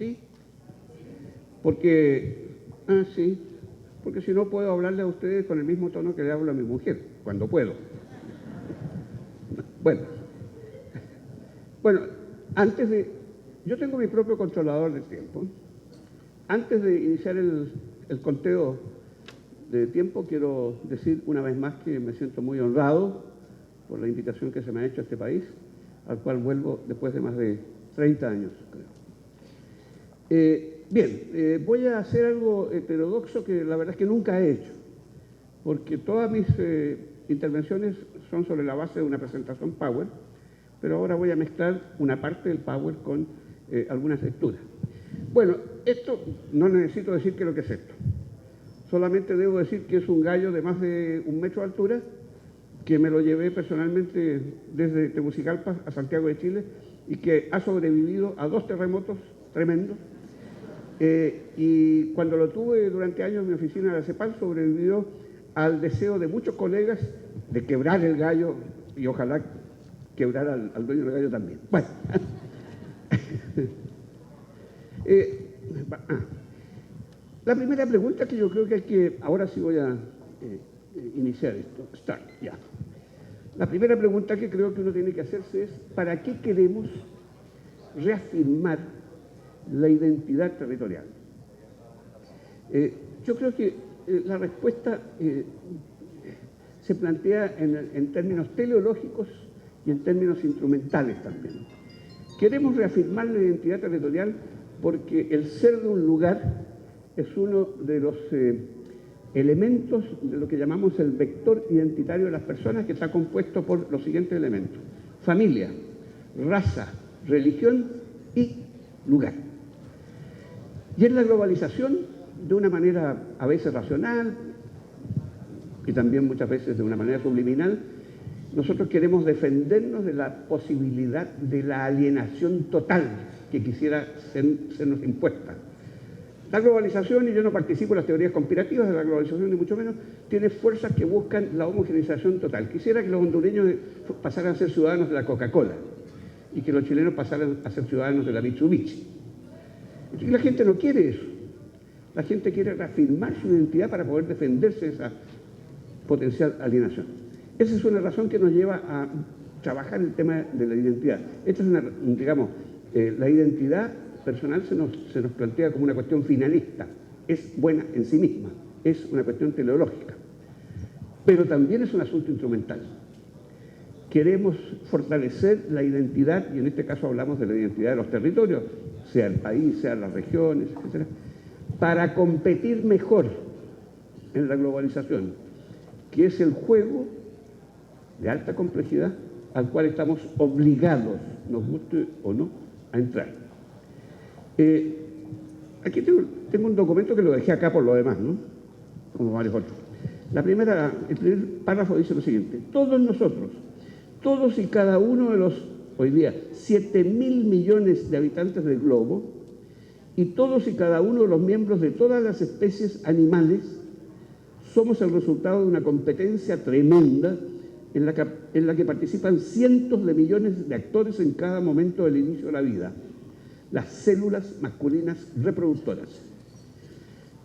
¿Sí? Porque, sí, porque si no puedo hablarle a ustedes con el mismo tono que le hablo a mi mujer, cuando puedo. Bueno, yo tengo mi propio controlador de tiempo. Antes de iniciar el conteo de tiempo, quiero decir una vez más que me siento muy honrado por la invitación que se me ha hecho a este país, al cual vuelvo después de más de 30 años, creo. Voy a hacer algo heterodoxo que la verdad es que nunca he hecho, porque todas mis intervenciones son sobre la base de una presentación Power, pero ahora voy a mezclar una parte del Power con algunas lecturas. Bueno, esto no necesito decir qué es lo que es esto. Solamente debo decir que es un gallo de más de 1 metro de altura, que me lo llevé personalmente desde Tegucigalpa a Santiago de Chile y que ha sobrevivido a 2 terremotos tremendos. Y cuando lo tuve durante años en mi oficina de la CEPAL, sobrevivió al deseo de muchos colegas de quebrar el gallo y ojalá quebrar al dueño del gallo también. Bueno. La primera pregunta que yo creo que hay que... Ahora sí voy a iniciar esto. Ya. La primera pregunta que creo que uno tiene que hacerse es ¿para qué queremos reafirmar la identidad territorial? Yo creo que la respuesta se plantea en términos teleológicos y en términos instrumentales también. Queremos reafirmar la identidad territorial porque el ser de un lugar es uno de los elementos de lo que llamamos el vector identitario de las personas, que está compuesto por los siguientes elementos: familia, raza, religión y lugar. Y en la globalización, de una manera a veces racional y también muchas veces de una manera subliminal, nosotros queremos defendernos de la posibilidad de la alienación total que quisiera sernos impuesta. La globalización, y yo no participo en las teorías conspirativas de la globalización ni mucho menos, tiene fuerzas que buscan la homogeneización total. Quisiera que los hondureños pasaran a ser ciudadanos de la Coca-Cola y que los chilenos pasaran a ser ciudadanos de la Mitsubishi. Y la gente no quiere eso. La gente quiere reafirmar su identidad para poder defenderse de esa potencial alienación. Esa es una razón que nos lleva a trabajar el tema de la identidad. Esta es la identidad personal se nos plantea como una cuestión finalista. Es buena en sí misma, es una cuestión teleológica. Pero también es un asunto instrumental. Queremos fortalecer la identidad, y en este caso hablamos de la identidad de los territorios, sea el país, sea las regiones, etc., para competir mejor en la globalización, que es el juego de alta complejidad al cual estamos obligados, nos guste o no, a entrar. Aquí tengo un documento que lo dejé acá por lo demás, ¿no? Como varios otros. El primer párrafo dice lo siguiente: todos nosotros, todos y cada uno de los, hoy día, 7.000 millones de habitantes del globo, y todos y cada uno de los miembros de todas las especies animales, somos el resultado de una competencia tremenda en la que participan cientos de millones de actores en cada momento del inicio de la vida, las células masculinas reproductoras.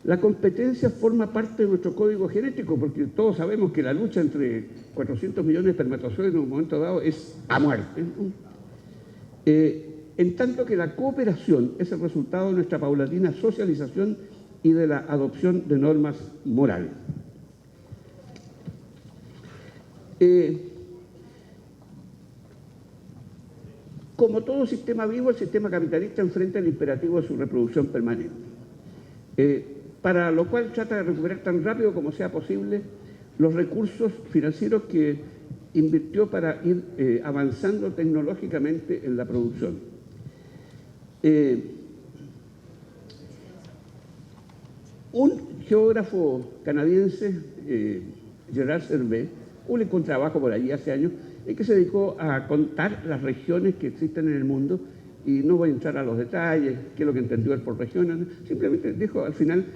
La competencia forma parte de nuestro código genético, porque todos sabemos que la lucha entre 400 millones de espermatozoides en un momento dado es a muerte. En tanto que la cooperación es el resultado de nuestra paulatina socialización y de la adopción de normas morales. Como todo sistema vivo, el sistema capitalista enfrenta el imperativo de su reproducción permanente, para lo cual trata de recuperar tan rápido como sea posible los recursos financieros que invirtió para ir avanzando tecnológicamente en la producción. Un geógrafo canadiense, Gerard Servet, publicó un trabajo por allí hace años en que se dedicó a contar las regiones que existen en el mundo, y no voy a entrar a los detalles, qué es lo que entendió él por regiones, simplemente dijo al final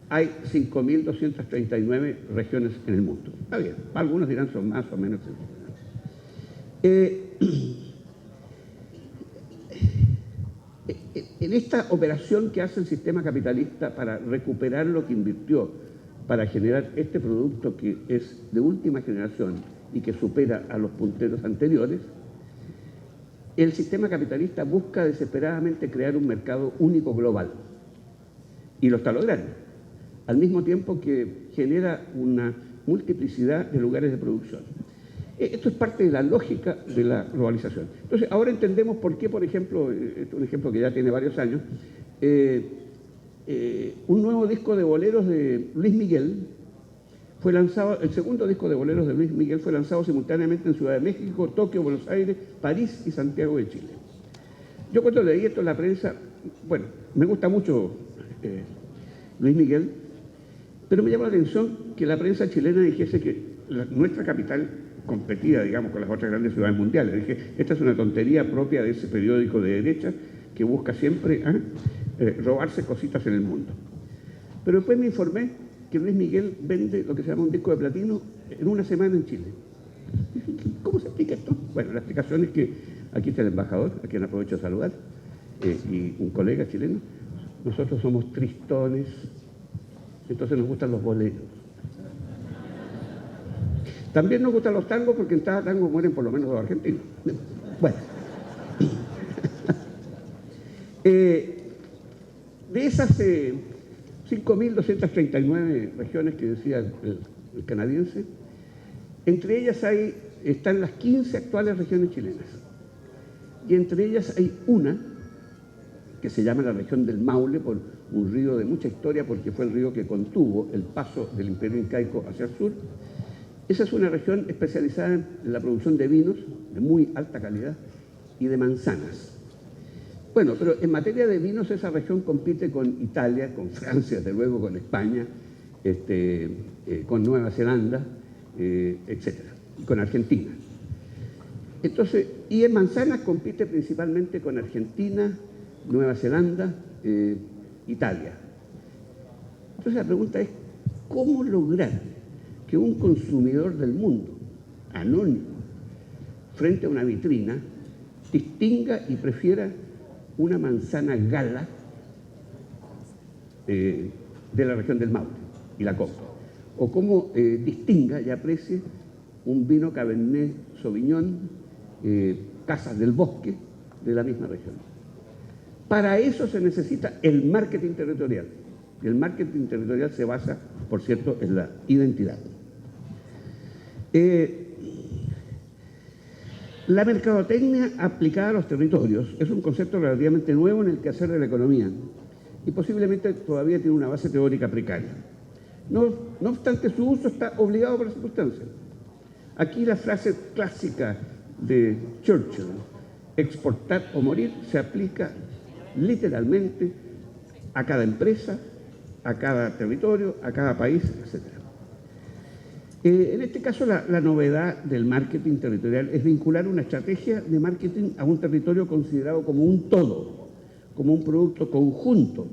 hay 5.239 regiones en el mundo. Está bien, algunos dirán son más o menos. en esta operación que hace el sistema capitalista para recuperar lo que invirtió, para generar este producto que es de última generación y que supera a los punteros anteriores, el sistema capitalista busca desesperadamente crear un mercado único global. Y lo está logrando, al mismo tiempo que genera una multiplicidad de lugares de producción. Esto es parte de la lógica de la globalización. Entonces, ahora entendemos por qué, por ejemplo, un ejemplo que ya tiene varios años, un nuevo disco de boleros de Luis Miguel fue lanzado, el segundo disco de boleros de Luis Miguel fue lanzado simultáneamente en Ciudad de México, Tokio, Buenos Aires, París y Santiago de Chile. Yo cuando leí esto en la prensa, bueno, me gusta mucho Luis Miguel, pero me llama la atención que la prensa chilena dijese que nuestra capital competía, digamos, con las otras grandes ciudades mundiales. Dije, esta es una tontería propia de ese periódico de derecha que busca siempre robarse cositas en el mundo. Pero después me informé que Luis Miguel vende lo que se llama un disco de platino en una semana en Chile. ¿Cómo se explica esto? Bueno, la explicación es que aquí está el embajador, a quien aprovecho de saludar, y un colega chileno. Nosotros somos tristones, entonces nos gustan los boleros. También nos gustan los tangos porque en cada tango mueren por lo menos 2 argentinos. Bueno. De esas 5.239 regiones que decía el canadiense, entre ellas están las 15 actuales regiones chilenas. Y entre ellas hay una que se llama la región del Maule, por un río de mucha historia, porque fue el río que contuvo el paso del Imperio Incaico hacia el sur. Esa es una región especializada en la producción de vinos de muy alta calidad y de manzanas. Bueno, pero en materia de vinos esa región compite con Italia, con Francia, desde luego con España, con Nueva Zelanda, etcétera, y con Argentina. Entonces, y en manzanas compite principalmente con Argentina, Nueva Zelanda, Italia. Entonces la pregunta es, ¿cómo lograr que un consumidor del mundo, anónimo, frente a una vitrina, distinga y prefiera una manzana gala de la región del Maule y la compra? O cómo distinga y aprecie un vino Cabernet Sauvignon, Casas del Bosque, de la misma región. Para eso se necesita el marketing territorial. Y el marketing territorial se basa, por cierto, en la identidad. La mercadotecnia aplicada a los territorios es un concepto relativamente nuevo en el quehacer de la economía y posiblemente todavía tiene una base teórica precaria. No obstante, su uso está obligado por las circunstancias. Aquí la frase clásica de Churchill, exportar o morir, se aplica literalmente a cada empresa, a cada territorio, a cada país, etc. En este caso, la novedad del marketing territorial es vincular una estrategia de marketing a un territorio considerado como un todo, como un producto conjunto,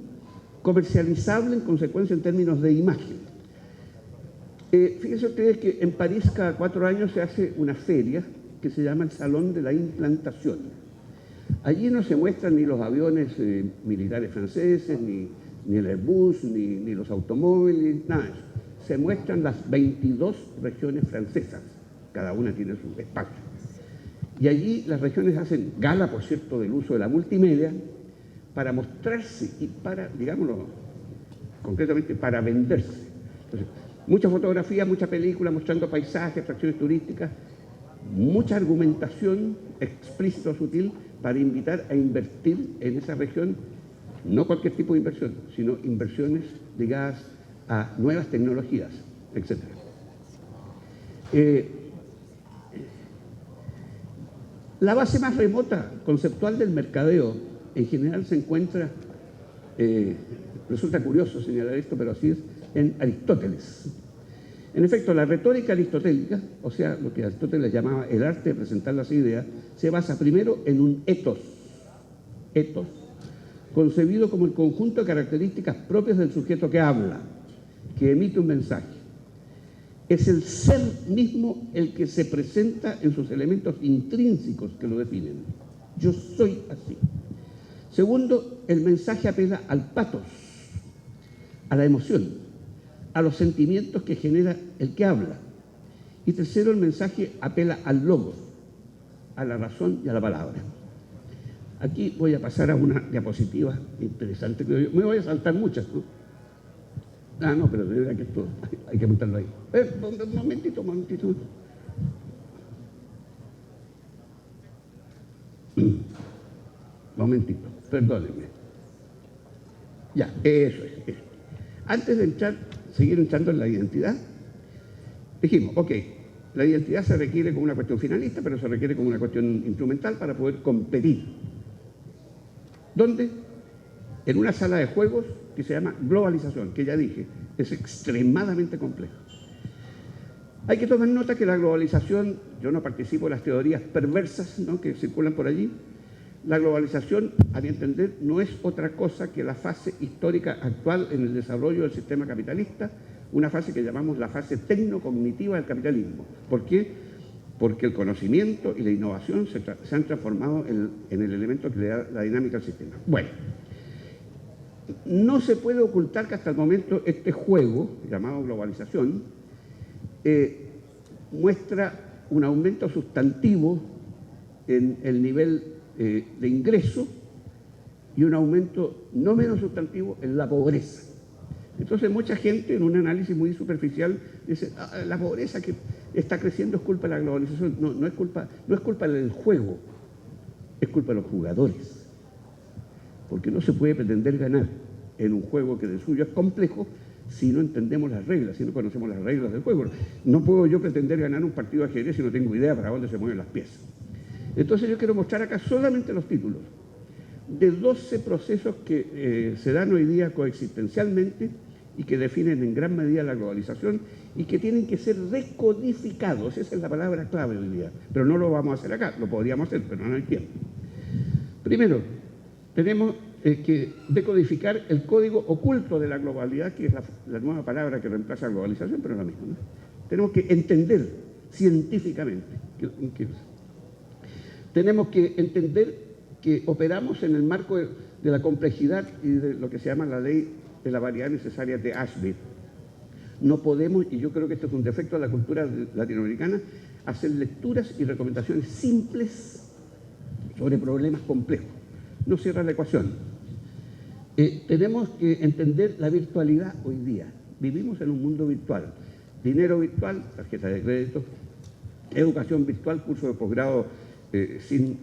comercializable en consecuencia en términos de imagen. Fíjense ustedes que en París cada 4 años se hace una feria que se llama el Salón de la Implantación. Allí no se muestran ni los aviones militares franceses, ni el Airbus, ni los automóviles, nada de eso. Se muestran las 22 regiones francesas, cada una tiene su espacio. Y allí las regiones hacen gala, por cierto, del uso de la multimedia para mostrarse y para, digámoslo concretamente, para venderse. Entonces, mucha fotografía, mucha película mostrando paisajes, atracciones turísticas, mucha argumentación explícita o sutil para invitar a invertir en esa región, no cualquier tipo de inversión, sino inversiones ligadas a nuevas tecnologías, etc. La base más remota conceptual del mercadeo en general se encuentra, resulta curioso señalar esto, pero así es, en Aristóteles. En efecto, la retórica aristotélica, o sea, lo que Aristóteles llamaba el arte de presentar las ideas, se basa primero en un etos, concebido como el conjunto de características propias del sujeto que habla, que emite un mensaje. Es el ser mismo el que se presenta en sus elementos intrínsecos que lo definen. Yo soy así. Segundo, el mensaje apela al pathos, a la emoción, a los sentimientos que genera el que habla. Y tercero, el mensaje apela al logos, a la razón y a la palabra. Aquí voy a pasar a una diapositiva interesante. Me voy a saltar muchas, ¿no? Ah, no, pero de verdad que esto hay que apuntarlo ahí. Un momentito. Momentito, perdónenme. Ya, eso es. Antes de seguir entrando en la identidad, dijimos, ok, la identidad se requiere como una cuestión finalista, pero se requiere como una cuestión instrumental para poder competir. ¿Dónde? En una sala de juegos que se llama globalización, que ya dije, es extremadamente complejo. Hay que tomar nota que la globalización, yo no participo de las teorías perversas, ¿no?, que circulan por allí. La globalización, a mi entender, no es otra cosa que la fase histórica actual en el desarrollo del sistema capitalista, una fase que llamamos la fase tecnocognitiva del capitalismo. ¿Por qué? Porque el conocimiento y la innovación se han transformado en el elemento que le da la dinámica al sistema. Bueno, no se puede ocultar que hasta el momento este juego, llamado globalización, muestra un aumento sustantivo en el nivel de ingreso y un aumento no menos sustantivo en la pobreza. Entonces mucha gente en un análisis muy superficial dice, la pobreza que está creciendo es culpa de la globalización. No es culpa del juego, es culpa de los jugadores. Porque no se puede pretender ganar en un juego que de suyo es complejo si no entendemos las reglas, si no conocemos las reglas del juego. No puedo yo pretender ganar un partido de ajedrez si no tengo idea para dónde se mueven las piezas. Entonces yo quiero mostrar acá solamente los títulos de 12 procesos que se dan hoy día coexistencialmente y que definen en gran medida la globalización y que tienen que ser recodificados. Esa es la palabra clave hoy día, pero no lo vamos a hacer acá, lo podríamos hacer, pero no hay tiempo. Primero, tenemos que decodificar el código oculto de la globalidad, que es la nueva palabra que reemplaza la globalización, pero es lo mismo, ¿no? Tenemos que entender científicamente tenemos que entender que operamos en el marco de la complejidad y de lo que se llama la ley de la variedad necesaria de Ashby. No podemos, y yo creo que esto es un defecto de la cultura latinoamericana, hacer lecturas y recomendaciones simples sobre problemas complejos. No cierra la ecuación. Tenemos que entender la virtualidad hoy día. Vivimos en un mundo virtual. Dinero virtual, tarjeta de crédito, educación virtual, curso de posgrado sin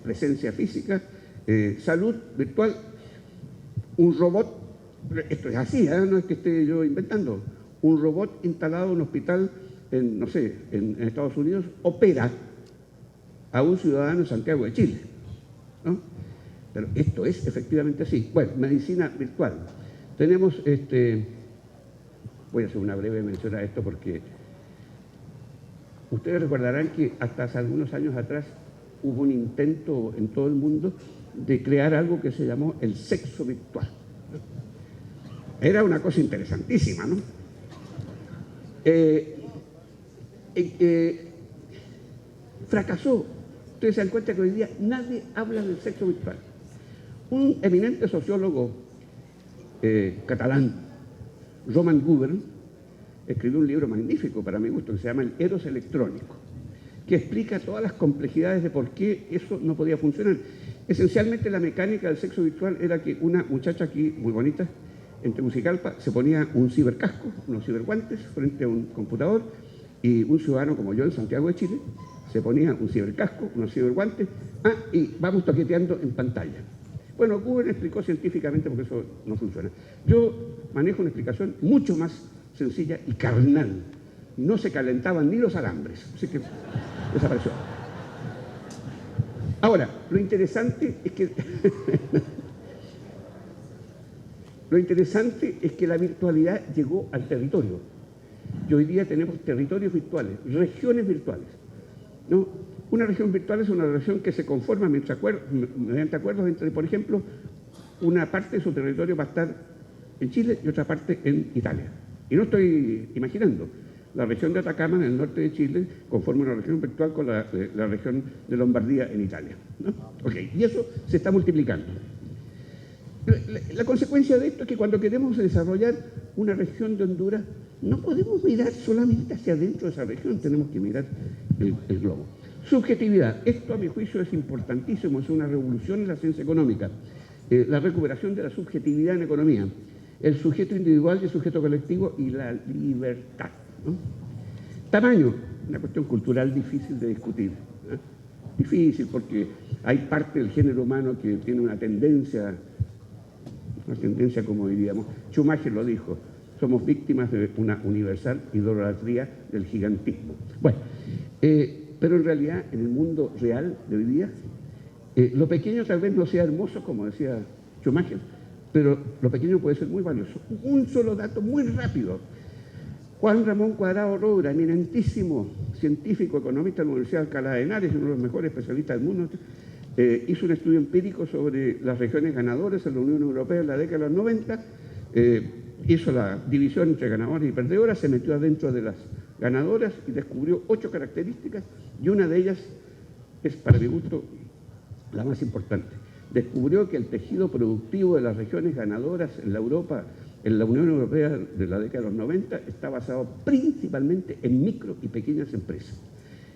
presencia física, salud virtual, un robot, esto es así, no es que esté yo inventando, un robot instalado en un hospital en, no sé, en Estados Unidos, opera a un ciudadano en Santiago de Chile, ¿no? Pero esto es efectivamente así. Bueno, medicina virtual. Tenemos, voy a hacer una breve mención a esto porque ustedes recordarán que hasta hace algunos años atrás hubo un intento en todo el mundo de crear algo que se llamó el sexo virtual. Era una cosa interesantísima, ¿no? Fracasó. Ustedes se dan cuenta que hoy día nadie habla del sexo virtual. Un eminente sociólogo catalán, Roman Gubern, escribió un libro magnífico para mi gusto que se llama El Eros Electrónico, que explica todas las complejidades de por qué eso no podía funcionar. Esencialmente la mecánica del sexo virtual era que una muchacha aquí, muy bonita, en Tegucigalpa, se ponía un cibercasco, unos ciberguantes frente a un computador, y un ciudadano como yo en Santiago de Chile se ponía un cibercasco, unos ciberguantes, y vamos toqueteando en pantalla. Bueno, Google explicó científicamente porque eso no funciona. Yo manejo una explicación mucho más sencilla y carnal. No se calentaban ni los alambres, así que desapareció. Ahora, lo interesante es que la virtualidad llegó al territorio. Y hoy día tenemos territorios virtuales, regiones virtuales, ¿no? Una región virtual es una región que se conforma mediante acuerdos entre, por ejemplo, una parte de su territorio va a estar en Chile y otra parte en Italia. Y no estoy imaginando. La región de Atacama, en el norte de Chile, conforma una región virtual con la región de Lombardía en Italia, ¿no? Ok, y eso se está multiplicando. la consecuencia de esto es que cuando queremos desarrollar una región de Honduras, no podemos mirar solamente hacia adentro de esa región, tenemos que mirar el globo. Subjetividad. Esto, a mi juicio, es importantísimo, es una revolución en la ciencia económica. La recuperación de la subjetividad en economía. El sujeto individual y el sujeto colectivo y la libertad, ¿no? Tamaño. Una cuestión cultural difícil de discutir, ¿eh? Difícil porque hay parte del género humano que tiene una tendencia como diríamos, Schumacher lo dijo, somos víctimas de una universal idolatría del gigantismo. Bueno, pero en realidad en el mundo real de hoy día, lo pequeño tal vez no sea hermoso, como decía Schumacher, pero lo pequeño puede ser muy valioso. Un solo dato muy rápido. Juan Ramón Cuadrado Roura, eminentísimo científico, economista de la Universidad de Alcalá de Henares, uno de los mejores especialistas del mundo, hizo un estudio empírico sobre las regiones ganadoras en la Unión Europea en la década de los 90, hizo la división entre ganadoras y perdedoras, se metió adentro de las ganadoras y descubrió 8 características, y una de ellas es, para mi gusto, la más importante. Descubrió que el tejido productivo de las regiones ganadoras en la Unión Europea de la década de los 90 está basado principalmente en micro y pequeñas empresas.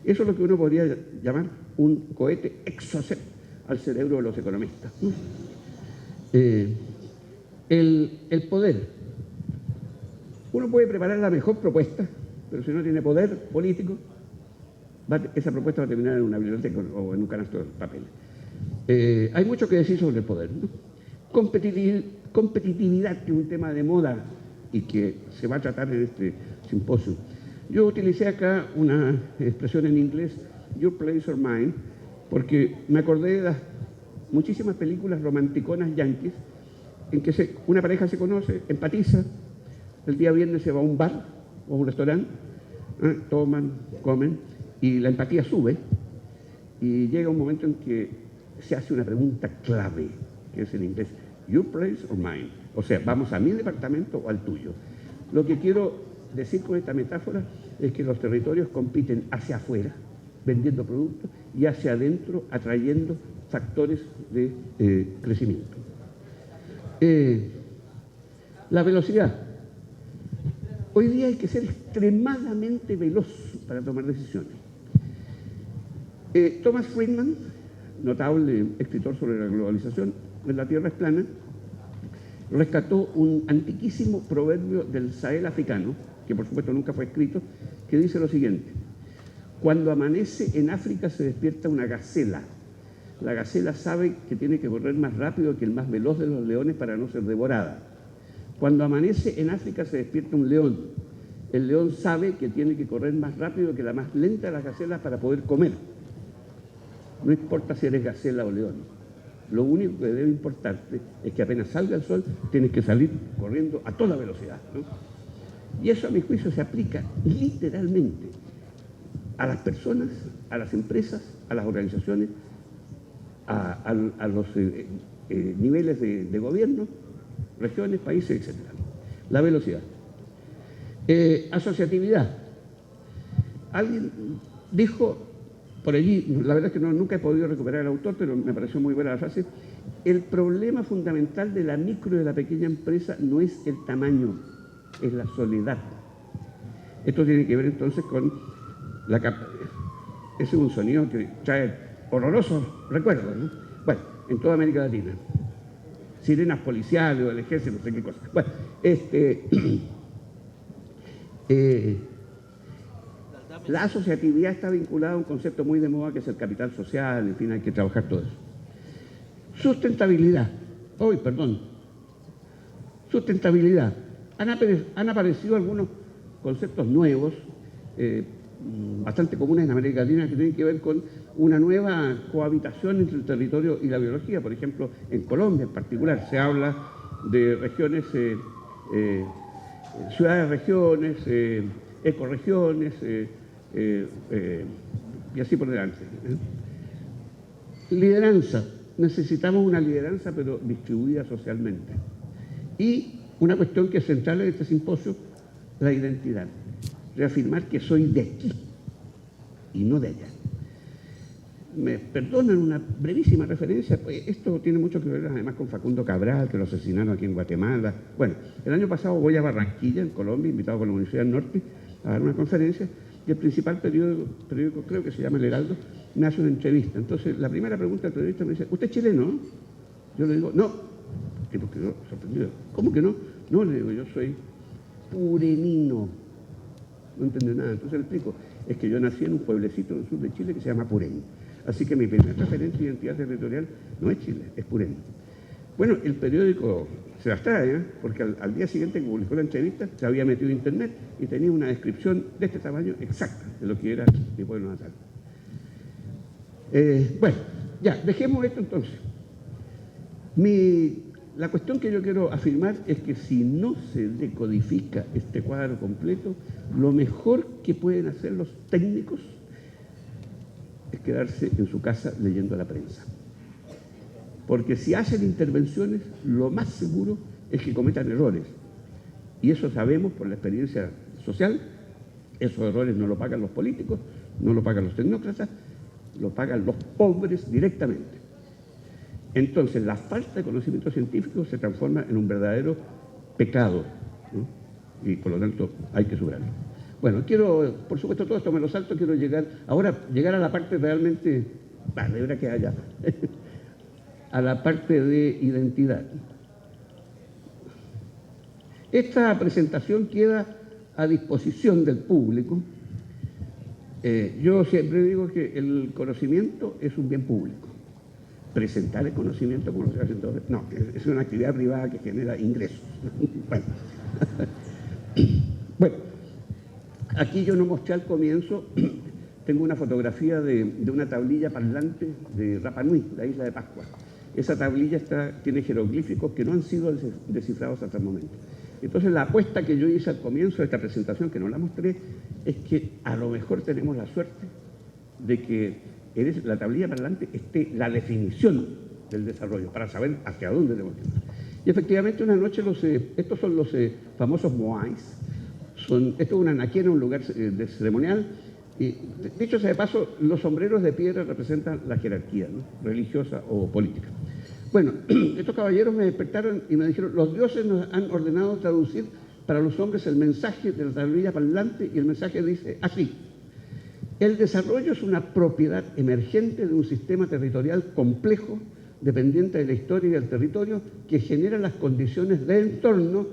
Eso es lo que uno podría llamar un cohete exocet al cerebro de los economistas. El poder. Uno puede preparar la mejor propuesta, pero si no tiene poder político, esa propuesta va a terminar en una biblioteca o en un canasto de papel. Hay mucho que decir sobre el poder, ¿no? Competitividad, que es un tema de moda y que se va a tratar en este simposio. Yo utilicé acá una expresión en inglés, your place or mine, porque me acordé de las muchísimas películas romanticonas yanquis en que una pareja se conoce, empatiza, el día viernes se va a un bar o a un restaurante, toman, comen, y la empatía sube, y llega un momento en que se hace una pregunta clave, que es en inglés, your place or mine, o sea, vamos a mi departamento o al tuyo. Lo que quiero decir con esta metáfora es que los territorios compiten hacia afuera, vendiendo productos, y hacia adentro, atrayendo factores de crecimiento. La velocidad. Hoy día hay que ser extremadamente veloz para tomar decisiones. Thomas Friedman, notable escritor sobre la globalización, en La Tierra es plana, rescató un antiquísimo proverbio del Sahel africano, que por supuesto nunca fue escrito, que dice lo siguiente: cuando amanece en África se despierta una gacela. La gacela sabe que tiene que correr más rápido que el más veloz de los leones para no ser devorada. Cuando amanece en África se despierta un león. El león sabe que tiene que correr más rápido que la más lenta de las gacelas para poder comer. No importa si eres gacela o león. Lo único que debe importarte es que apenas salga el sol, tienes que salir corriendo a toda velocidad, ¿no? Y eso, a mi juicio, se aplica literalmente a las personas, a las empresas, a las organizaciones, a los niveles de gobierno, regiones, países, etc. La velocidad. Asociatividad. Alguien dijo por allí, la verdad es que nunca he podido recuperar el autor, pero me pareció muy buena la frase: el problema fundamental de la micro y de la pequeña empresa no es el tamaño, es la soledad. Esto tiene que ver entonces con ese es un sonido que trae horrorosos recuerdos, ¿no? Bueno, en toda América Latina. Sirenas policiales o del ejército, no sé qué cosa. Bueno, la asociatividad está vinculada a un concepto muy de moda que es el capital social, en fin, hay que trabajar todo eso. Sustentabilidad. Sustentabilidad. Han aparecido algunos conceptos nuevos, bastante comunes en América Latina, que tienen que ver con una nueva cohabitación entre el territorio y la biología. Por ejemplo, en Colombia en particular se habla de regiones, ciudades-regiones, ecorregiones, y así por delante. Lideranza. Necesitamos una lideranza, pero distribuida socialmente. Y una cuestión que es central en este simposio, la identidad. Reafirmar que soy de aquí y no de allá. me perdonan una brevísima referencia, pues esto tiene mucho que ver además con Facundo Cabral, que lo asesinaron aquí en Guatemala. Bueno, el año pasado voy a Barranquilla, en Colombia, invitado por la Universidad del Norte, a dar una conferencia, y el principal periódico, creo que se llama El Heraldo, me hace una entrevista. Entonces, la primera pregunta del periodista me dice, ¿usted es chileno? Yo le digo, no. Tipo quedó sorprendido. ¿Cómo que no? No, le digo, yo soy purenino. No entendió nada. Entonces le explico, es que yo nací en un pueblecito en el sur de Chile que se llama Purén. Así que mi primer referente de identidad territorial no es Chile, es Purén. Bueno, el periódico se las trae, ¿eh? Porque al día siguiente que publicó la entrevista se había metido en internet y tenía una descripción de este tamaño exacta de lo que era mi pueblo natal. Bueno, ya, dejemos esto entonces. La cuestión que yo quiero afirmar es que si no se decodifica este cuadro completo, lo mejor que pueden hacer los técnicos es quedarse en su casa leyendo la prensa. Porque si hacen intervenciones, lo más seguro es que cometan errores. Y eso sabemos por la experiencia social. Esos errores no lo pagan los políticos, no lo pagan los tecnócratas, lo pagan los pobres directamente. Entonces, la falta de conocimiento científico se transforma en un verdadero pecado, ¿no? Y por lo tanto hay que superarlo. Bueno, quiero, por supuesto, todo esto me lo salto, quiero llegar a la parte realmente, de verdad que haya, a la parte de identidad. Esta presentación queda a disposición del público. Yo siempre digo que el conocimiento es un bien público. Presentar el conocimiento como lo se hace entonces, no, es una actividad privada que genera ingresos. Bueno. Bueno, aquí yo no mostré al comienzo, tengo una fotografía de una tablilla parlante de Rapa Nui, la isla de Pascua. Esa tablilla tiene jeroglíficos que no han sido descifrados hasta el momento. Entonces la apuesta que yo hice al comienzo de esta presentación, que no la mostré, es que a lo mejor tenemos la suerte de que en la tablilla parlante esté la definición del desarrollo, para saber hacia dónde debemos ir. Y efectivamente una noche estos son los famosos moais, esto es una anaquena, un lugar de ceremonial, y dicho sea de paso, los sombreros de piedra representan la jerarquía, ¿no? Religiosa o política. Bueno, estos caballeros me despertaron y me dijeron, los dioses nos han ordenado traducir para los hombres el mensaje de la tablilla parlante, y el mensaje dice así: el desarrollo es una propiedad emergente de un sistema territorial complejo, dependiente de la historia y del territorio, que genera las condiciones de entorno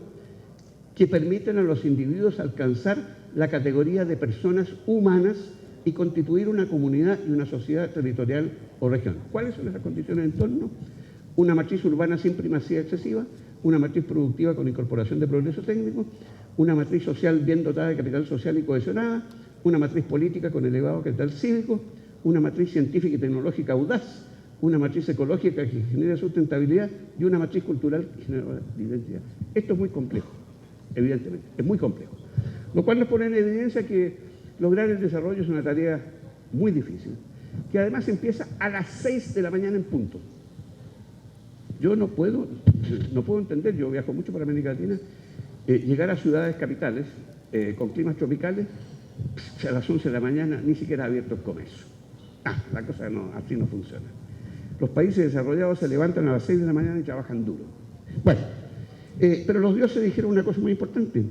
que permiten a los individuos alcanzar la categoría de personas humanas y constituir una comunidad y una sociedad territorial o región. ¿Cuáles son esas condiciones de entorno? Una matriz urbana sin primacía excesiva, una matriz productiva con incorporación de progreso técnico, una matriz social bien dotada de capital social y cohesionada, una matriz política con elevado capital cívico, una matriz científica y tecnológica audaz, una matriz ecológica que genera sustentabilidad y una matriz cultural que genera identidad. Esto es muy complejo, evidentemente, es muy complejo. Lo cual nos pone en evidencia que lograr el desarrollo es una tarea muy difícil, que además empieza a las 6 de la mañana en punto. Yo no puedo entender, yo viajo mucho por América Latina, llegar a ciudades capitales con climas tropicales a las 11 de la mañana, ni siquiera abierto el comercio. La cosa no, así no funciona. Los países desarrollados se levantan a las 6 de la mañana y trabajan duro. Bueno, pero los dioses dijeron una cosa muy importante.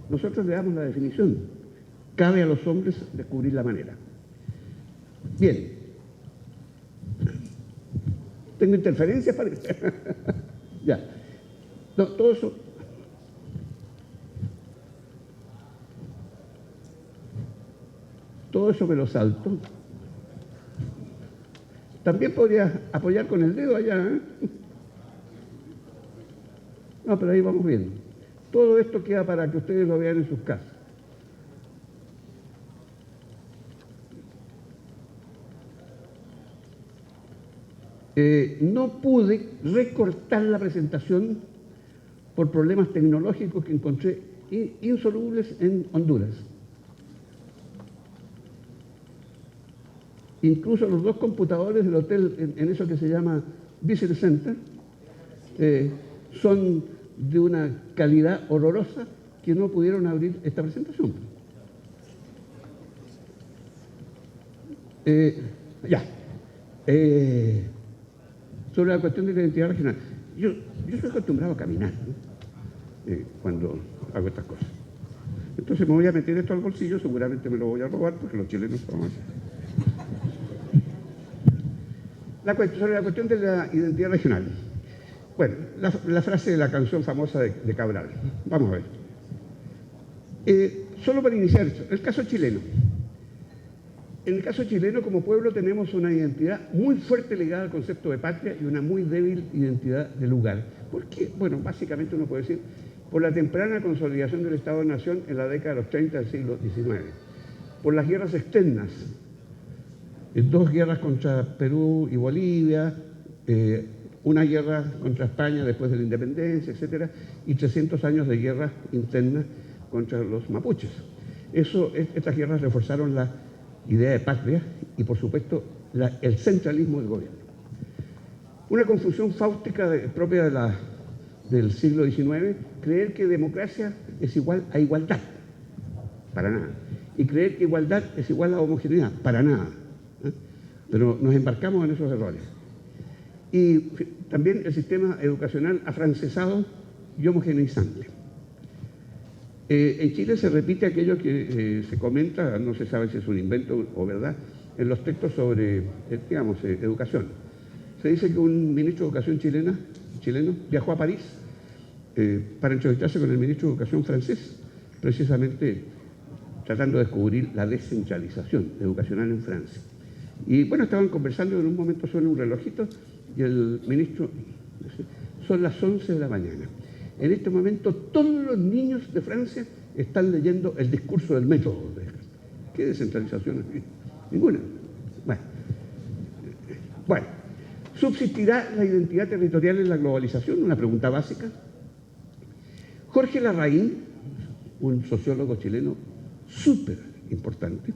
Nosotros le damos la definición. Cabe a los hombres descubrir la manera. Bien. ¿Tengo interferencias? Parece. Ya. No, todo eso me lo salto. También podría apoyar con el dedo allá, ¿eh? No, pero ahí vamos viendo. Todo esto queda para que ustedes lo vean en sus casas. No pude recortar la presentación por problemas tecnológicos que encontré insolubles en Honduras. Incluso los dos computadores del hotel, en eso que se llama Visitor Center, son de una calidad horrorosa que no pudieron abrir esta presentación. Ya. Sobre la cuestión de la identidad regional. Yo soy acostumbrado a caminar, ¿no? Cuando hago estas cosas. Entonces me voy a meter esto al bolsillo, seguramente me lo voy a robar porque los chilenos son así. Sobre la cuestión de la identidad regional. Bueno, la frase de la canción famosa de Cabral. Vamos a ver. Solo para iniciar esto, el caso chileno. En el caso chileno, como pueblo, tenemos una identidad muy fuerte ligada al concepto de patria y una muy débil identidad de lugar. ¿Por qué? Bueno, básicamente uno puede decir, por la temprana consolidación del Estado-Nación en la década de los 30 del siglo XIX, por las guerras externas, 2 guerras contra Perú y Bolivia, una guerra contra España después de la independencia, etcétera, y 300 años de guerra interna contra los mapuches. Estas guerras reforzaron la idea de patria y, por supuesto, el centralismo del gobierno. Una confusión fáustica propia del siglo XIX, creer que democracia es igual a igualdad, para nada, y creer que igualdad es igual a homogeneidad, para nada. Pero nos embarcamos en esos errores. Y también el sistema educacional afrancesado y homogeneizante. En Chile se repite aquello que se comenta, no se sabe si es un invento o verdad, en los textos sobre, digamos, educación. Se dice que un ministro de Educación chileno viajó a París para entrevistarse con el ministro de Educación francés, precisamente tratando de descubrir la descentralización educacional en Francia. Y bueno, estaban conversando y en un momento suena un relojito y el ministro dice, son las 11 de la mañana. En este momento todos los niños de Francia están leyendo el discurso del método. ¿Qué descentralización es? Ninguna. Bueno, ¿subsistirá la identidad territorial en la globalización? Una pregunta básica. Jorge Larraín, un sociólogo chileno súper importante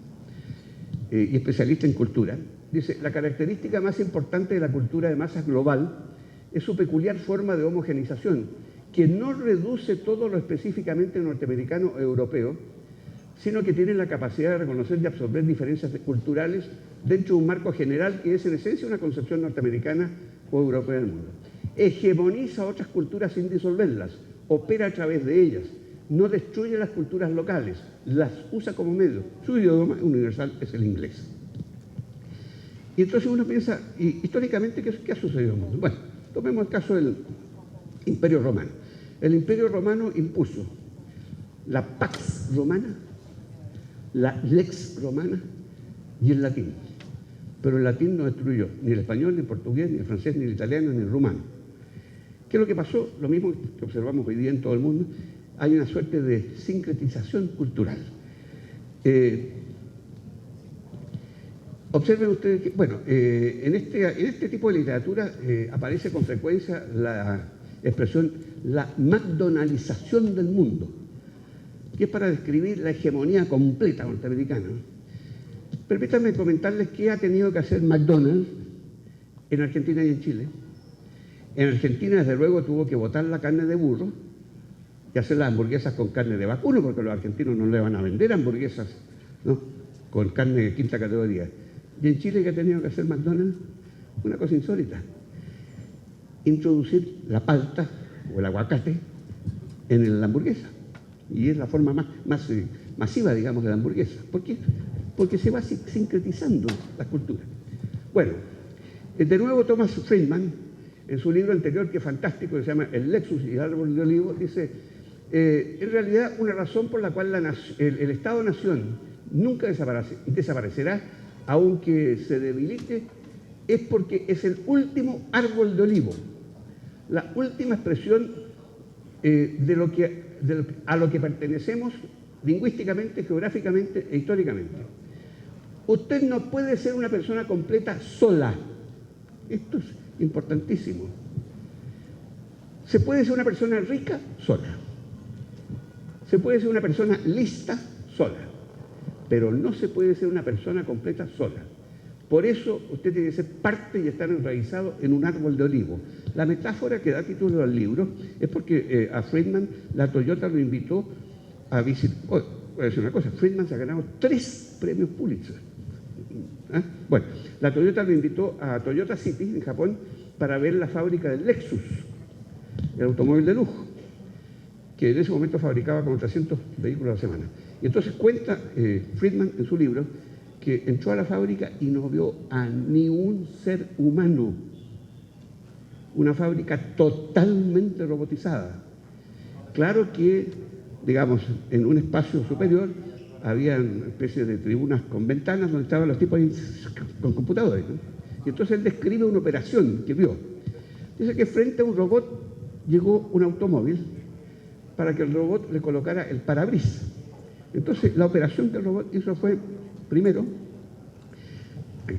y especialista en cultura, dice, la característica más importante de la cultura de masas global es su peculiar forma de homogenización, que no reduce todo lo específicamente norteamericano o europeo, sino que tiene la capacidad de reconocer y absorber diferencias culturales dentro de un marco general que es en esencia una concepción norteamericana o europea del mundo. Hegemoniza otras culturas sin disolverlas, opera a través de ellas, no destruye las culturas locales, las usa como medio. Su idioma universal es el inglés. Y entonces uno piensa, históricamente, ¿qué ha sucedido en el mundo? Bueno, tomemos el caso del Imperio Romano. El Imperio Romano impuso la Pax Romana, la Lex Romana y el latín. Pero el latín no destruyó ni el español, ni el portugués, ni el francés, ni el italiano, ni el rumano. ¿Qué es lo que pasó? Lo mismo que observamos hoy día en todo el mundo. Hay una suerte de sincretización cultural. Observen ustedes que, bueno, en este tipo de literatura aparece con frecuencia la expresión la McDonaldización del mundo, que es para describir la hegemonía completa norteamericana. Permítanme comentarles qué ha tenido que hacer McDonald's en Argentina y en Chile. En Argentina, desde luego, tuvo que botar la carne de burro y hacer las hamburguesas con carne de vacuno, porque los argentinos no le van a vender hamburguesas, ¿no?, con carne de quinta categoría. Y en Chile, ¿qué ha tenido que hacer McDonald's? Una cosa insólita: introducir la palta o el aguacate en la hamburguesa. Y es la forma más masiva, digamos, de la hamburguesa. ¿Por qué? Porque se va sincretizando la cultura. Bueno, de nuevo Thomas Friedman, en su libro anterior, que es fantástico, que se llama El Lexus y el árbol de olivo, dice, en realidad una razón por la cual el Estado-Nación nunca desaparecerá, aunque se debilite, es porque es el último árbol de olivo, la última expresión a lo que pertenecemos lingüísticamente, geográficamente e históricamente. Usted no puede ser una persona completa sola. Esto es importantísimo. Se puede ser una persona rica sola. Se puede ser una persona lista sola. Pero no se puede ser una persona completa sola. Por eso usted tiene que ser parte y estar enraizado en un árbol de olivo. La metáfora que da título al libro es porque a Friedman la Toyota lo invitó a visitar. Voy a decir una cosa, Friedman se ha ganado 3 premios Pulitzer. ¿Ah? Bueno, la Toyota lo invitó a Toyota City, en Japón, para ver la fábrica del Lexus, el automóvil de lujo, que en ese momento fabricaba como 300 vehículos a la semana. Y entonces cuenta Friedman en su libro que entró a la fábrica y no vio a ni un ser humano. Una fábrica totalmente robotizada. Claro que, digamos, en un espacio superior había una especie de tribunas con ventanas donde estaban los tipos ahí con computadores, ¿no? Y entonces él describe una operación que vio. Dice que frente a un robot llegó un automóvil para que el robot le colocara el parabrisas. Entonces la operación que el robot hizo fue, primero,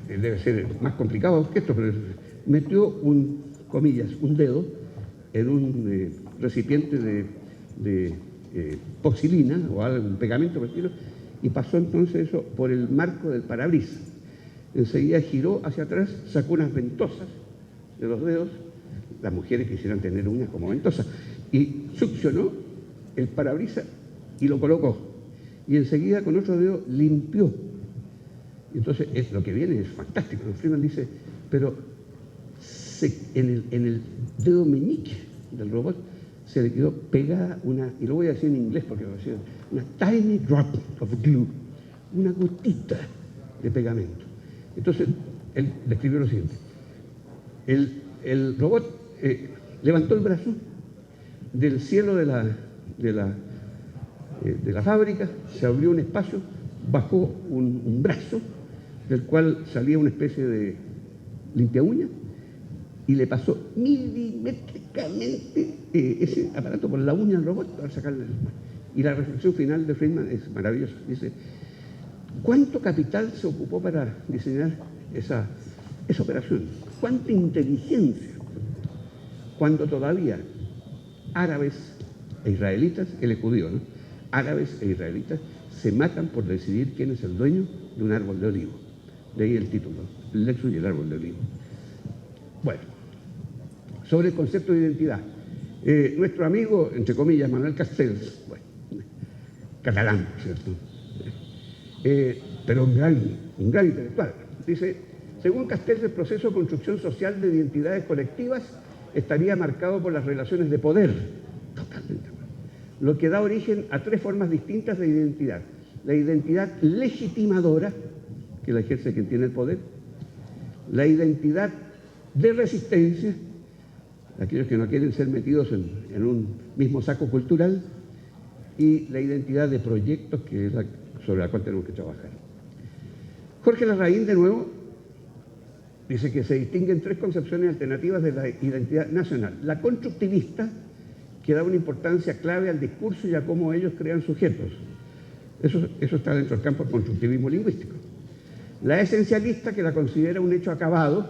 debe ser más complicado que esto, pero metió un dedo en un recipiente de poxilina o algún pegamento por el estilo, y pasó entonces eso por el marco del parabrisas. Enseguida giró hacia atrás, sacó unas ventosas de los dedos, las mujeres quisieran tener uñas como ventosas, y succionó el parabrisas y lo colocó. Y enseguida con otro dedo limpió. Y entonces lo que viene es fantástico. Freeman dice, pero en el dedo meñique del robot se le quedó pegada una, y lo voy a decir en inglés porque lo voy a decir, una tiny drop of glue, una gotita de pegamento. Entonces él describió lo siguiente: el robot levantó el brazo del cielo de la fábrica, se abrió un espacio, bajó un brazo del cual salía una especie de limpia uña y le pasó milimétricamente ese aparato por la uña al robot para sacarle el... Y la reflexión final de Friedman es maravillosa. Dice, ¿cuánto capital se ocupó para diseñar esa operación? ¿Cuánta inteligencia? Cuando todavía árabes e israelitas, él es judío, ¿no? Árabes e israelitas se matan por decidir quién es el dueño de un árbol de olivo. De ahí el título, el Lexus y el árbol de olivo. Bueno, sobre el concepto de identidad. Nuestro amigo, entre comillas, Manuel Castells, bueno, catalán, ¿cierto? Pero un gran intelectual. Dice, según Castells, el proceso de construcción social de identidades colectivas estaría marcado por las relaciones de poder, totalmente, lo que da origen a tres formas distintas de identidad. La identidad legitimadora, que la ejerce quien tiene el poder; la identidad de resistencia, aquellos que no quieren ser metidos en un mismo saco cultural; y la identidad de proyectos, que es sobre la cual tenemos que trabajar. Jorge Larraín, de nuevo, dice que se distinguen tres concepciones alternativas de la identidad nacional. La constructivista, que da una importancia clave al discurso y a cómo ellos crean sujetos. Eso está dentro del campo del constructivismo lingüístico. La esencialista, que la considera un hecho acabado,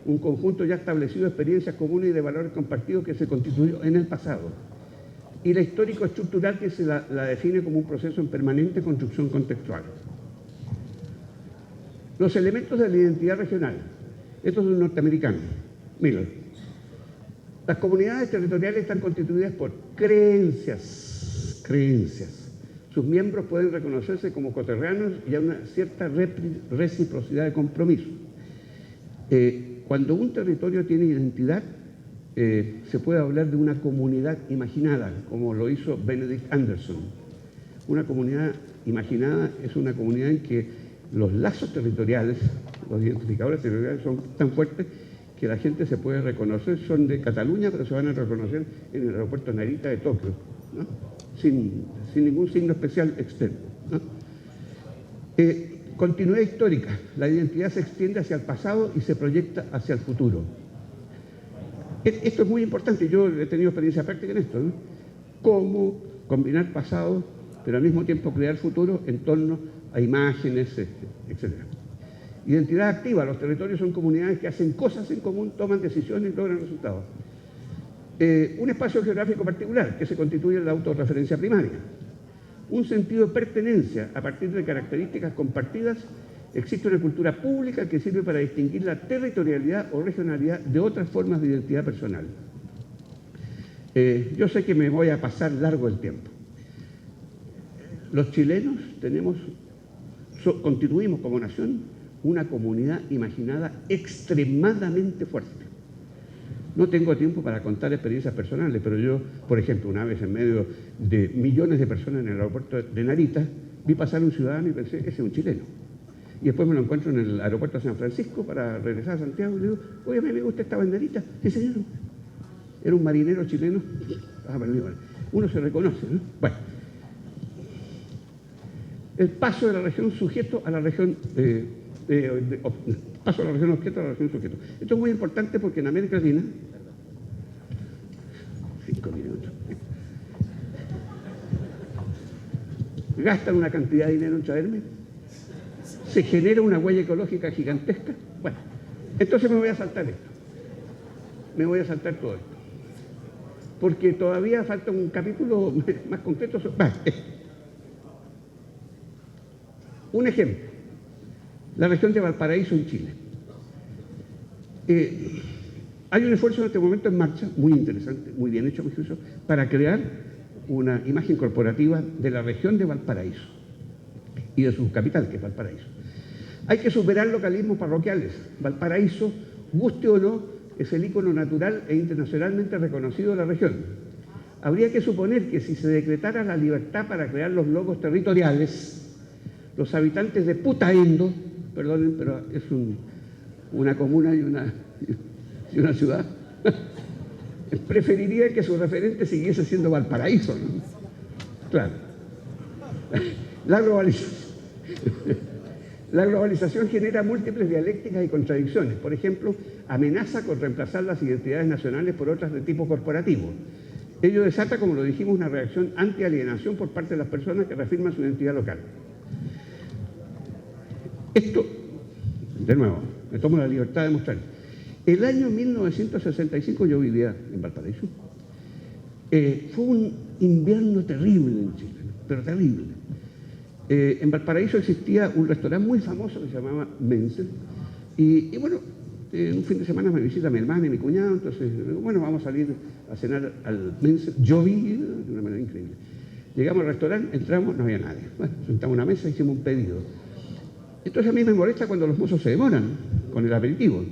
un conjunto ya establecido de experiencias comunes y de valores compartidos que se constituyó en el pasado. Y la histórico-estructural, que se la define como un proceso en permanente construcción contextual. Los elementos de la identidad regional. Estos son norteamericanos. Miller. Las comunidades territoriales están constituidas por creencias. Sus miembros pueden reconocerse como coterráneos y hay una cierta reciprocidad de compromiso. Cuando un territorio tiene identidad, se puede hablar de una comunidad imaginada, como lo hizo Benedict Anderson. Una comunidad imaginada es una comunidad en que los lazos territoriales, los identificadores territoriales son tan fuertes que la gente se puede reconocer, son de Cataluña, pero se van a reconocer en el aeropuerto Narita de Tokio, ¿no? sin ningún signo especial externo, ¿no? Continuidad histórica. La identidad se extiende hacia el pasado y se proyecta hacia el futuro. Esto es muy importante, yo he tenido experiencia práctica en esto, ¿no? Cómo combinar pasado, pero al mismo tiempo crear futuro en torno a imágenes, etc. Identidad activa. Los territorios son comunidades que hacen cosas en común, toman decisiones y logran resultados. Un espacio geográfico particular que se constituye en la autorreferencia primaria. Un sentido de pertenencia a partir de características compartidas. Existe una cultura pública que sirve para distinguir la territorialidad o regionalidad de otras formas de identidad personal. Yo sé que me voy a pasar largo el tiempo. Los chilenos constituimos como nación una comunidad imaginada extremadamente fuerte. No tengo tiempo para contar experiencias personales, pero yo, por ejemplo, una vez en medio de millones de personas en el aeropuerto de Narita, vi pasar un ciudadano y pensé, ese es un chileno. Y después me lo encuentro en el aeropuerto de San Francisco para regresar a Santiago y le digo, oye, me gusta esta banderita. Sí, señor. Era un marinero chileno. Uno se reconoce, ¿no? Bueno. El paso de la región sujeto a la región paso de la región objeto a la región sujeto. Esto es muy importante porque en América Latina 5 minutos gastan una cantidad de dinero en traerme, se genera una huella ecológica gigantesca. Bueno, entonces me voy a saltar esto, me voy a saltar todo esto porque todavía falta un capítulo más concreto sobre... Un ejemplo, la región de Valparaíso en Chile. Hay un esfuerzo en este momento en marcha, muy interesante, muy bien hecho a mi juicio, para crear una imagen corporativa de la región de Valparaíso y de su capital, que es Valparaíso. Hay que superar localismos parroquiales. Valparaíso, guste o no, es el ícono natural e internacionalmente reconocido de la región. Habría que suponer que si se decretara la libertad para crear los logos territoriales, los habitantes de Putaendo, perdonen, pero es una comuna y una ciudad, preferirían que su referente siguiese siendo Valparaíso, ¿no? Claro. La globalización genera múltiples dialécticas y contradicciones. Por ejemplo, amenaza con reemplazar las identidades nacionales por otras de tipo corporativo. Ello desata, como lo dijimos, una reacción anti-alienación por parte de las personas que reafirman su identidad local. Esto, de nuevo, me tomo la libertad de mostrar. El año 1965 yo vivía en Valparaíso. Fue un invierno terrible en Chile, pero terrible. En Valparaíso existía un restaurante muy famoso que se llamaba Menzel. Y bueno, un fin de semana me visita mi hermana y mi cuñado, entonces, bueno, vamos a salir a cenar al Menzel. Yo vi de una manera increíble. Llegamos al restaurante, entramos, no había nadie. Bueno, sentamos a una mesa, hicimos un pedido. Entonces a mí me molesta cuando los mozos se demoran con el aperitivo.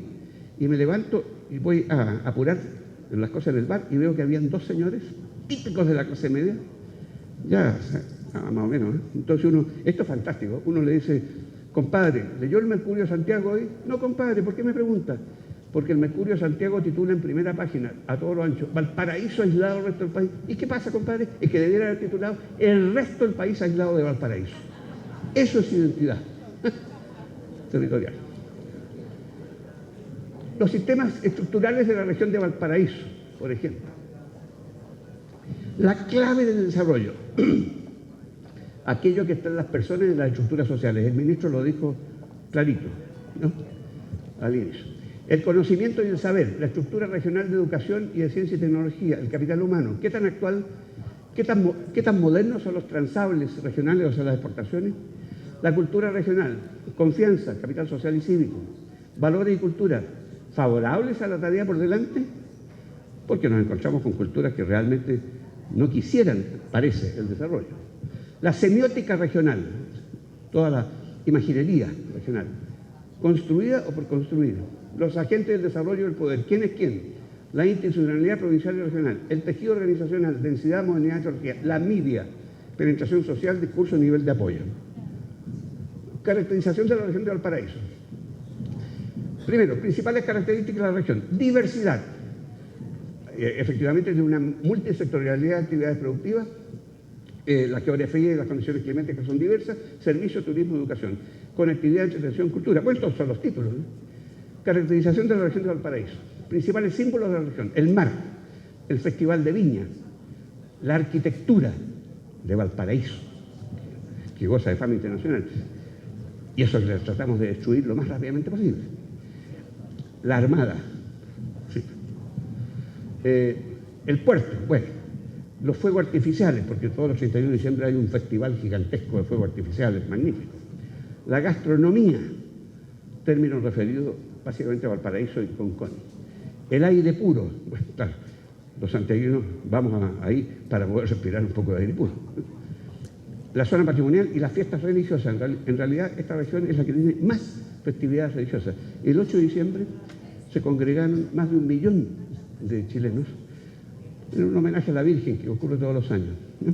Y me levanto y voy a apurar las cosas en el bar y veo que habían dos señores típicos de la clase media. Ya, más o menos, ¿eh? Entonces esto es fantástico, uno le dice, compadre, ¿leyó el Mercurio Santiago hoy? No, compadre, ¿por qué me pregunta? Porque el Mercurio Santiago titula en primera página, a todo lo ancho, Valparaíso aislado del resto del país. ¿Y qué pasa, compadre? Es que debiera haber titulado el resto del país aislado de Valparaíso. Eso es identidad territorial. Los sistemas estructurales de la región de Valparaíso, por ejemplo. La clave del desarrollo, aquello que está en las personas y en las estructuras sociales. El ministro lo dijo clarito, ¿no? Al inicio. El conocimiento y el saber, la estructura regional de educación y de ciencia y tecnología, el capital humano. ¿Qué tan actual, qué tan modernos son los transables regionales, o sea, las exportaciones? La cultura regional, confianza, capital social y cívico, valores y cultura, favorables a la tarea por delante, porque nos encontramos con culturas que realmente no quisieran, parece, el desarrollo. La semiótica regional, toda la imaginería regional, construida o por construir. Los agentes del desarrollo del poder, ¿quién es quién? La institucionalidad provincial y regional, el tejido organizacional, densidad, modernidad, tecnología, la media, penetración social, discurso, nivel de apoyo. Caracterización de la región de Valparaíso. Primero, principales características de la región. Diversidad. Efectivamente, de una multisectorialidad de actividades productivas, la geografía y las condiciones climáticas son diversas, servicio, turismo, educación, conectividad, entretención, cultura. Bueno, estos son los títulos, ¿no? Caracterización de la región de Valparaíso. Principales símbolos de la región. El mar, el Festival de Viña, la arquitectura de Valparaíso, que goza de fama internacional. Y eso que tratamos de destruir lo más rápidamente posible. La Armada. Sí. El puerto, bueno, los fuegos artificiales, porque todos los 31 de diciembre hay un festival gigantesco de fuegos artificiales, magnífico. La gastronomía, término referido básicamente a Valparaíso y Concón. El aire puro, bueno, claro, los santiaguinos vamos ahí para poder respirar un poco de aire puro. la zona patrimonial y las fiestas religiosas. En realidad esta región es la que tiene más festividades religiosas. El 8 de diciembre se congregaron más de 1 millón de chilenos en un homenaje a la Virgen que ocurre todos los años, ¿no?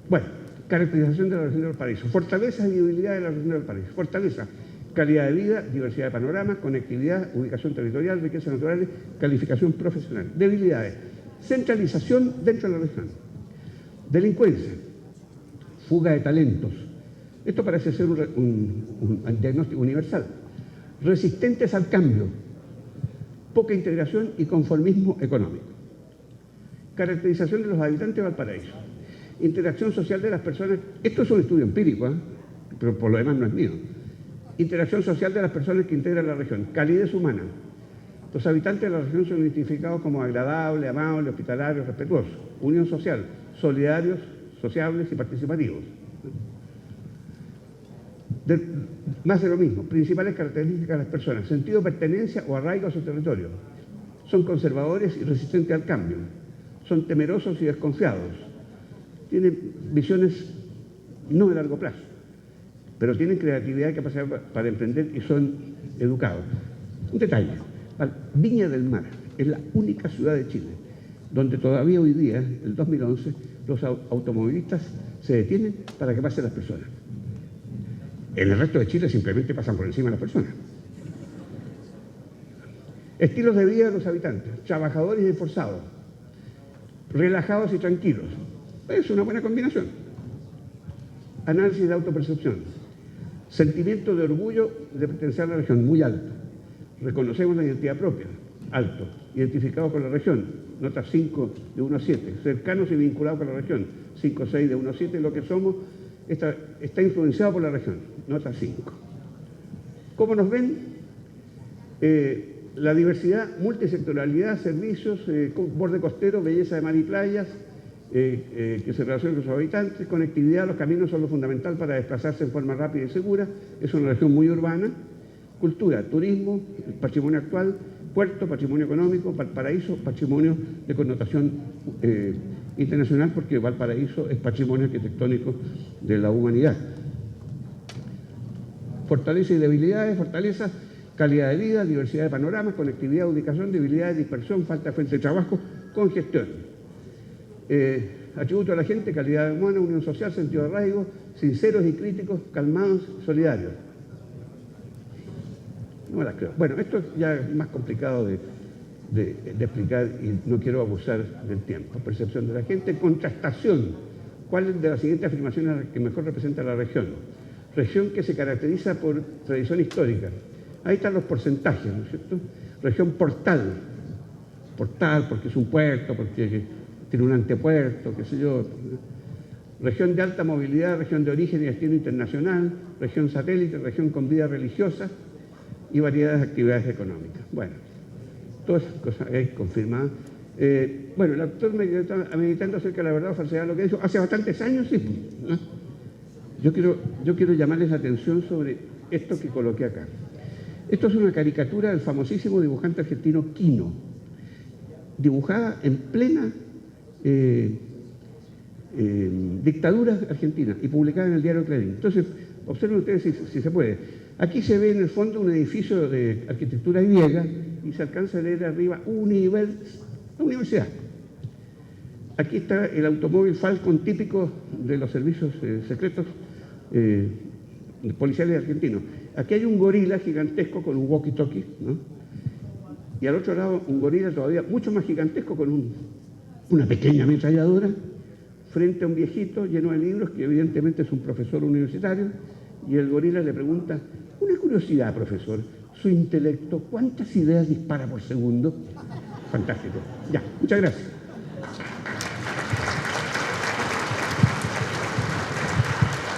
Bueno, caracterización de la región del Valparaíso. Fortaleza y debilidad de la región del Valparaíso. Fortaleza: calidad de vida, diversidad de panoramas, conectividad, ubicación territorial, riquezas naturales, calificación profesional. Debilidades: centralización dentro de la región. Delincuencia: fuga de talentos. Esto parece ser un diagnóstico universal. Resistentes al cambio, poca integración y conformismo económico. Caracterización de los habitantes de Valparaíso. Interacción social de las personas. Esto es un estudio empírico, ¿eh? Pero por lo demás no es mío. Interacción social de las personas que integran la región. Calidez humana. Los habitantes de la región son identificados como agradables, amables, hospitalarios, respetuosos. Unión social: solidarios, sociables y participativos. Más de lo mismo. Principales características de las personas: sentido de pertenencia o arraigo a su territorio. Son conservadores y resistentes al cambio. Son temerosos y desconfiados. Tienen visiones no de largo plazo, pero tienen creatividad y capacidad para emprender y son educados. Un detalle: Viña del Mar es la única ciudad de Chile donde todavía hoy día, el 2011, los automovilistas se detienen para que pasen las personas. En el resto de Chile simplemente pasan por encima de las personas. Estilos de vida de los habitantes: trabajadores y esforzados, relajados y tranquilos. Es una buena combinación. Análisis de autopercepción: sentimiento de orgullo de pertenecer a la región, muy alto. Reconocemos la identidad propia, alto. Identificados con la región, nota 5 de 1 a 7. Cercanos y vinculados con la región, 5 6 de 1 a 7. Lo que somos está influenciado por la región, nota 5. ¿Cómo nos ven? La diversidad, multisectorialidad, servicios, borde costero, belleza de mar y playas, que se relaciona con sus habitantes. Conectividad: los caminos son lo fundamental para desplazarse en forma rápida y segura. Es una región muy urbana. Cultura: turismo, patrimonio actual, puerto, patrimonio económico. Valparaíso: patrimonio de connotación internacional, porque Valparaíso es patrimonio arquitectónico de la humanidad. Fortaleza y debilidades. Fortaleza: calidad de vida, diversidad de panoramas, conectividad, ubicación. Debilidades: dispersión, falta de fuente de trabajo, congestión. Atributo a la gente: calidad humana, unión social, sentido de arraigo, sinceros y críticos, calmados, solidarios. No me las creo. Bueno, esto es ya más complicado de explicar y no quiero abusar del tiempo. Percepción de la gente. Contrastación: ¿cuál de las siguientes afirmaciones es la que mejor representa la región? Región que se caracteriza por tradición histórica. Ahí están los porcentajes, ¿no es cierto? Región portal. Portal porque es un puerto, porque tiene un antepuerto, qué sé yo. Región de alta movilidad, región de origen y destino internacional, región satélite, región con vida religiosa y variedades de actividades económicas. Bueno, todas esas cosas confirmadas. Bueno, el autor meditando acerca de la verdad o falsedad de lo que dijo hace bastantes años, sí, ¿no? Yo quiero llamarles la atención sobre esto que coloqué acá. Esto es una caricatura del famosísimo dibujante argentino Quino, dibujada en plena dictadura argentina y publicada en el diario Clarín. Entonces, observen ustedes si se puede. Aquí se ve en el fondo un edificio de arquitectura griega y se alcanza a leer arriba universidad. Aquí está el automóvil Falcon típico de los servicios secretos policiales argentinos. Aquí hay un gorila gigantesco con un walkie-talkie, ¿no? Y al otro lado un gorila todavía mucho más gigantesco con una pequeña ametralladora frente a un viejito lleno de libros que evidentemente es un profesor universitario, y el gorila le pregunta: una curiosidad, profesor, su intelecto, ¿cuántas ideas dispara por segundo? Fantástico. Ya, muchas gracias.